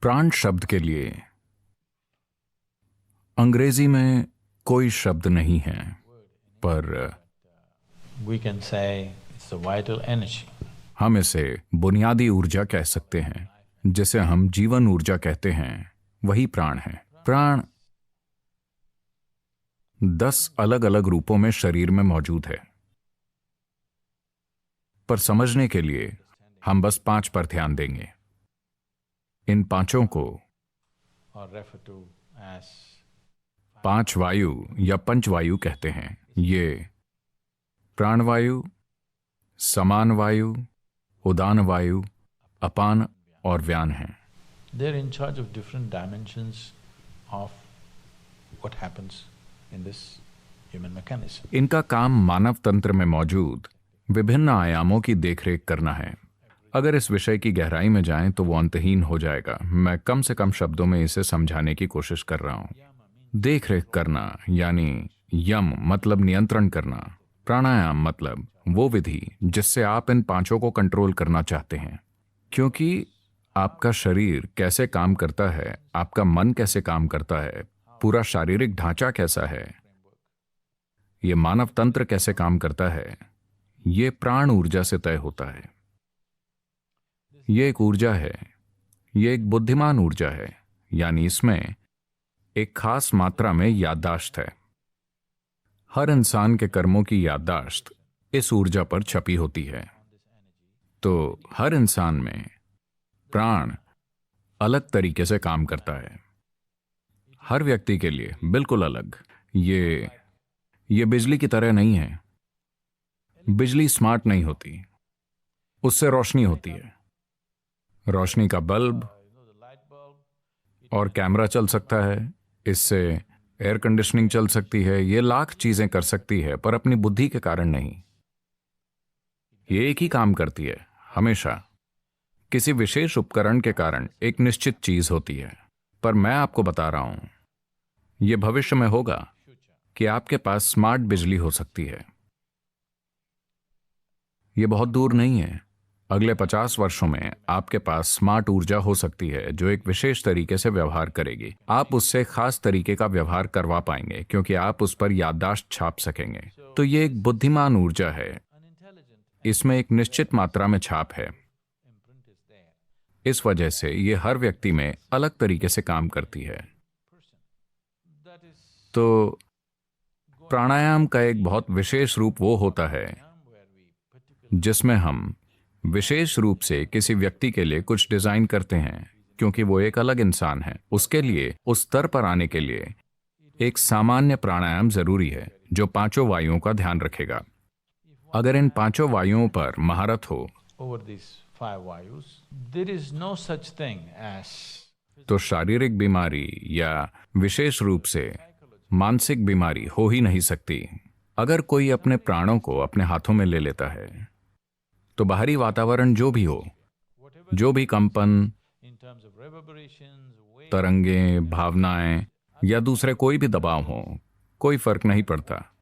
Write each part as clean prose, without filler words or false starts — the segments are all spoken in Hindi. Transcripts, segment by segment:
प्राण शब्द के लिए अंग्रेजी में कोई शब्द नहीं है, पर we can say it's a vital energy. हम इसे बुनियादी ऊर्जा कह सकते हैं, जिसे हम जीवन ऊर्जा कहते हैं। वही प्राण है। प्राण 10 अलग अलग रूपों में शरीर में मौजूद है, पर समझने के लिए हम बस 5 पर ध्यान देंगे। इन 5 को Or refer to as 5 वायु या पंचवायु कहते हैं। ये प्राणवायु, समान वायु, उदान वायु, अपान और व्यान हैं। they're in charge of different dimensions of what happens in this human mechanism. इनका काम मानव तंत्र में मौजूद विभिन्न आयामों की देखरेख करना है। अगर इस विषय की गहराई में जाएं तो वो अंतहीन हो जाएगा। मैं कम से कम शब्दों में इसे समझाने की कोशिश कर रहा हूं। देखरेख करना यानी यम मतलब नियंत्रण करना, प्राणायाम मतलब वो विधि जिससे आप इन 5 को कंट्रोल करना चाहते हैं। क्योंकि आपका शरीर कैसे काम करता है, आपका मन कैसे काम करता है, पूरा शारीरिक ढांचा कैसा है, ये मानव तंत्र कैसे काम करता है, ये प्राण ऊर्जा से तय होता है। ये एक ऊर्जा है, ये एक बुद्धिमान ऊर्जा है, यानी इसमें एक खास मात्रा में याददाश्त है। हर इंसान के कर्मों की याददाश्त इस ऊर्जा पर छपी होती है। तो हर इंसान में प्राण अलग तरीके से काम करता है, हर व्यक्ति के लिए बिल्कुल अलग। ये बिजली की तरह नहीं है। बिजली स्मार्ट नहीं होती, उससे रोशनी होती है। रोशनी का बल्ब और कैमरा चल सकता है, इससे एयर कंडीशनिंग चल सकती है, ये लाख चीजें कर सकती है, पर अपनी बुद्धि के कारण नहीं। ये एक ही काम करती है हमेशा। किसी विशेष उपकरण के कारण एक निश्चित चीज होती है। पर मैं आपको बता रहा हूं, यह भविष्य में होगा कि आपके पास स्मार्ट बिजली हो सकती है। यह बहुत दूर नहीं है। अगले 50 वर्षों में आपके पास स्मार्ट ऊर्जा हो सकती है जो एक विशेष तरीके से व्यवहार करेगी। आप उससे खास तरीके का व्यवहार करवा पाएंगे क्योंकि आप उस पर याददाश्त छाप सकेंगे। तो ये एक बुद्धिमान ऊर्जा है। इसमें एक निश्चित मात्रा में छाप है। इस वजह से ये हर व्यक्ति में अलग तरीके से काम करती है। तो प्राणायाम का एक बहुत विशेष रूप वो होता है जिसमें हम विशेष रूप से किसी व्यक्ति के लिए कुछ डिजाइन करते हैं, क्योंकि वो एक अलग इंसान है। उसके लिए उस स्तर पर आने के लिए एक सामान्य प्राणायाम जरूरी है जो 5 वायुओं का ध्यान रखेगा। अगर इन 5 वायुओं पर महारत हो Over these 5 vayus, there is no such thing as तो शारीरिक बीमारी या विशेष रूप से मानसिक बीमारी हो ही नहीं सकती। अगर कोई अपने प्राणों को अपने हाथों में ले लेता है तो बाहरी वातावरण जो भी हो, जो भी कंपन, in terms of reverberations, waves, तरंगें, भावनाएं या दूसरे कोई भी दबाव हो, कोई फर्क नहीं पड़ता।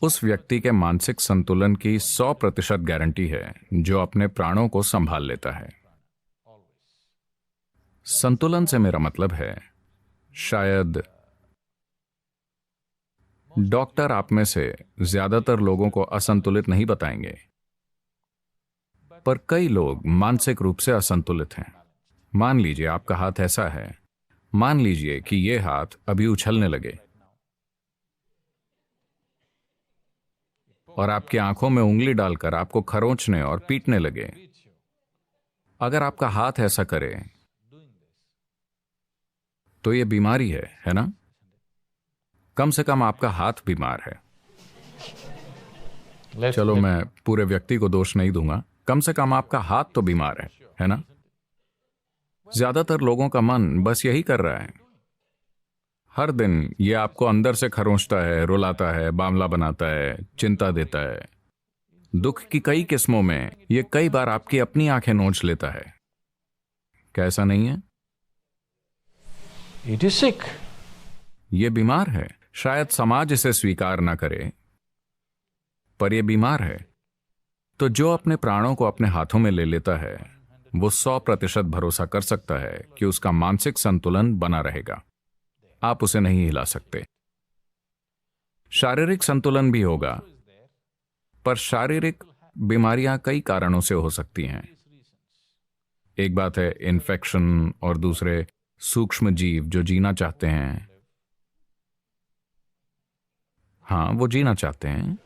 उस व्यक्ति के मानसिक संतुलन की 100% गारंटी है जो अपने प्राणों को संभाल लेता है। संतुलन से मेरा मतलब है, शायद डॉक्टर आप में से ज्यादातर लोगों को असंतुलित नहीं बताएंगे, पर कई लोग मानसिक रूप से असंतुलित हैं। मान लीजिए आपका हाथ ऐसा है, मान लीजिए कि यह हाथ अभी उछलने लगे और आपकी आंखों में उंगली डालकर आपको खरोंचने और पीटने लगे। अगर आपका हाथ ऐसा करे तो यह बीमारी है ना? कम से कम आपका हाथ बीमार है। चलो मैं पूरे व्यक्ति को दोष नहीं दूंगा, कम से कम आपका हाथ तो बीमार है ना? ज्यादातर लोगों का मन बस यही कर रहा है। हर दिन ये आपको अंदर से खरोंचता है, रुलाता है, बावला बनाता है, चिंता देता है। दुख की कई किस्मों में ये कई बार आपकी अपनी आंखें नोच लेता है। कैसा नहीं है? it is sick. ये बीमार है। शायद समाज इसे स्वीकार ना करे, पर यह बीमार है। तो जो अपने प्राणों को अपने हाथों में ले लेता है वो 100% भरोसा कर सकता है कि उसका मानसिक संतुलन बना रहेगा। आप उसे नहीं हिला सकते। शारीरिक संतुलन भी होगा, पर शारीरिक बीमारियां कई कारणों से हो सकती हैं। एक बात है इन्फेक्शन और दूसरे सूक्ष्म जीव जो जीना चाहते हैं। हाँ, वो जीना चाहते हैं।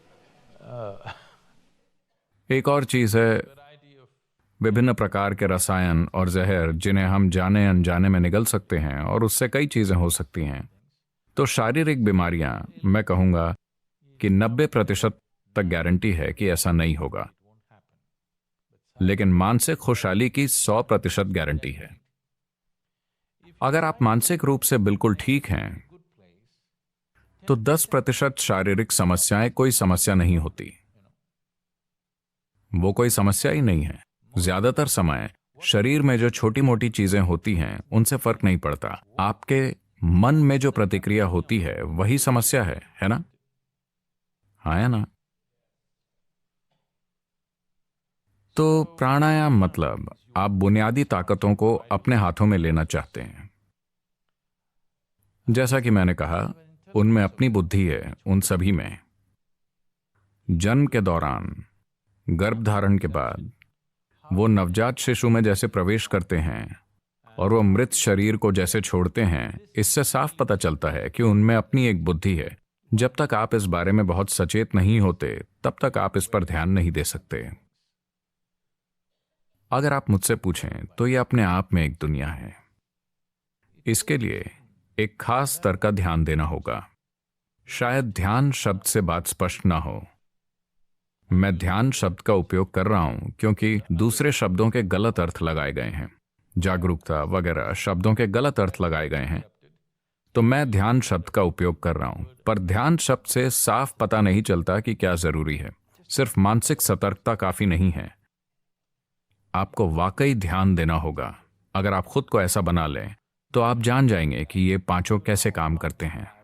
एक और चीज है विभिन्न प्रकार के रसायन और जहर जिन्हें हम जाने अनजाने में निगल सकते हैं, और उससे कई चीजें हो सकती हैं। तो शारीरिक बीमारियां, मैं कहूंगा कि 90% तक गारंटी है कि ऐसा नहीं होगा, लेकिन मानसिक खुशहाली की 100% गारंटी है। अगर आप मानसिक रूप से बिल्कुल ठीक हैं तो 10% शारीरिक समस्याएं कोई समस्या नहीं होती। वो कोई समस्या ही नहीं है। ज्यादातर समय शरीर में जो छोटी मोटी चीजें होती हैं उनसे फर्क नहीं पड़ता। आपके मन में जो प्रतिक्रिया होती है वही समस्या है ना? हाँ है ना? तो प्राणायाम मतलब आप बुनियादी ताकतों को अपने हाथों में लेना चाहते हैं। जैसा कि मैंने कहा, उनमें अपनी बुद्धि है, उन सभी में। जन्म के दौरान, गर्भधारण के बाद वो नवजात शिशु में जैसे प्रवेश करते हैं और वो मृत शरीर को जैसे छोड़ते हैं, इससे साफ पता चलता है कि उनमें अपनी एक बुद्धि है। जब तक आप इस बारे में बहुत सचेत नहीं होते तब तक आप इस पर ध्यान नहीं दे सकते। अगर आप मुझसे पूछें तो ये अपने आप में एक दुनिया है। इसके लिए एक खास स्तर का ध्यान देना होगा। शायद ध्यान शब्द से बात स्पष्ट ना हो। मैं ध्यान शब्द का उपयोग कर रहा हूं क्योंकि दूसरे शब्दों के गलत अर्थ लगाए गए हैं। जागरूकता वगैरह शब्दों के गलत अर्थ लगाए गए हैं, तो मैं ध्यान शब्द का उपयोग कर रहा हूं। पर ध्यान शब्द से साफ पता नहीं चलता कि क्या जरूरी है। सिर्फ मानसिक सतर्कता काफी नहीं है, आपको वाकई ध्यान देना होगा। अगर आप खुद को ऐसा बना लें तो आप जान जाएंगे कि ये पांचों कैसे काम करते हैं।